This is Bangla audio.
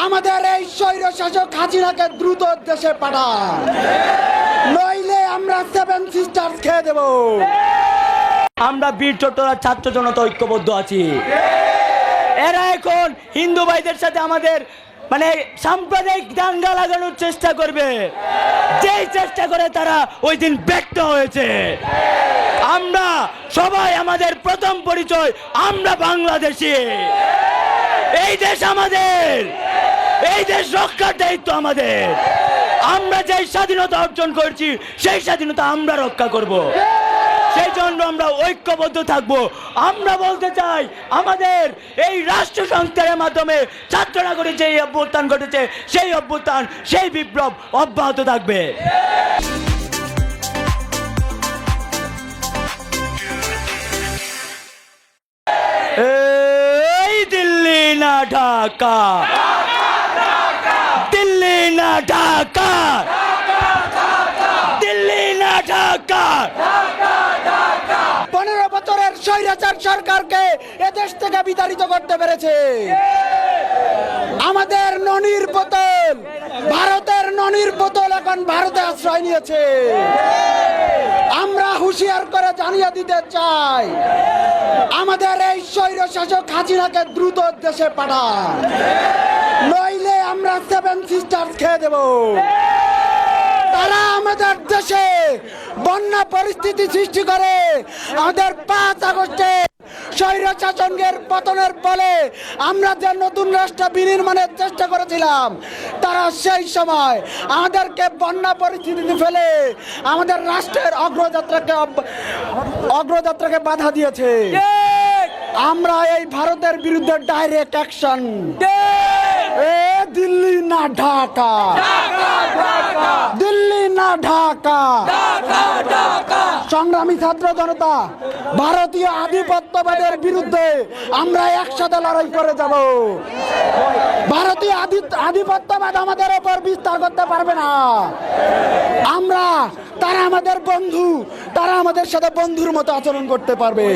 আমাদের এই স্বৈর শাসক হাসিনাকে দ্রুত দেশে পাঠান, নইলে আমরা 7 সিস্টার্স খেয়ে দেব। আমরা বীর চট্টলার ছাত্র জনতা ঐক্যবদ্ধ আছি। এরা এখন হিন্দু ভাইদের সাথে আমাদের সাম্প্রদায়িক দাঙ্গা লাগানোর চেষ্টা করবে, যেই চেষ্টা করে তারা ওই দিন ব্যর্থ হয়েছে। আমরা সবাই, আমাদের প্রথম পরিচয়, আমরা বাংলাদেশী। এই দেশ আমাদের, এই দেশ রক্ষার দায়িত্ব আমাদের। আমরা যেই স্বাধীনতা অর্জন করছি সেই স্বাধীনতা আমরা রক্ষা করব, সেই জন্য আমরা ঐক্যবদ্ধ থাকব। আমরা বলতে চাই, আমাদের এই রাষ্ট্র সংস্কারের মাধ্যমে ছাত্ররা করে যে অভ্যুত্থান ঘটেছে, সেই অভ্যুত্থান, সেই বিপ্লব অব্যাহত থাকবে। এই দিল্লি না ঢাকা, দিল্লি না ঢাকা, দিল্লি না ঢাকা। 15 বছরের স্বৈরাচার সরকারকে এদেশ থেকে বিতাড়িত করতে পেরেছে আমাদের ননির বোতল। ভারতের ননির বোতল এখন ভারতে আশ্রয় নিয়েছে। আমরা হুঁশিয়ার করে জানিয়ে দিতে চাই, আমাদের এই স্বৈর শাসক হাসিনাকে দ্রুত দেশে পাঠান, নইলে আমরা 7 সিস্টার্স খেয়ে দেব। তারা আমাদের দেশে বন্যা পরিস্থিতি সৃষ্টি করে। আমাদের 5 আগস্টে স্বৈর শাসনের পতনের ফলে আমরা যে নতুন রাষ্ট্র বিনির্মাণের চেষ্টা করেছিলাম, তারা সেই সময় আমাদেরকে বন্যা পরিস্থিতিতে ফেলে আমাদের রাষ্ট্রের অগ্রযাত্রাকে বাধা দিয়েছে। আমরা এই ভারতের বিরুদ্ধে ডাইরেক্ট অ্যাকশন। দিল্লি না ঢাকা, দিল্লি না ঢাকা। সংগ্রামী ছাত্র জনতা, ভারতীয় আধিপত্যবাদের বিরুদ্ধে আমরা একসাথে লড়াই করে যাব। ভারতীয় আধিপত্যবাদ আমাদের ওপর বিস্তার করতে পারবে না। তারা আমাদের বন্ধু, তারা আমাদের সাথে বন্ধুর মতো আচরণ করতে পারবে।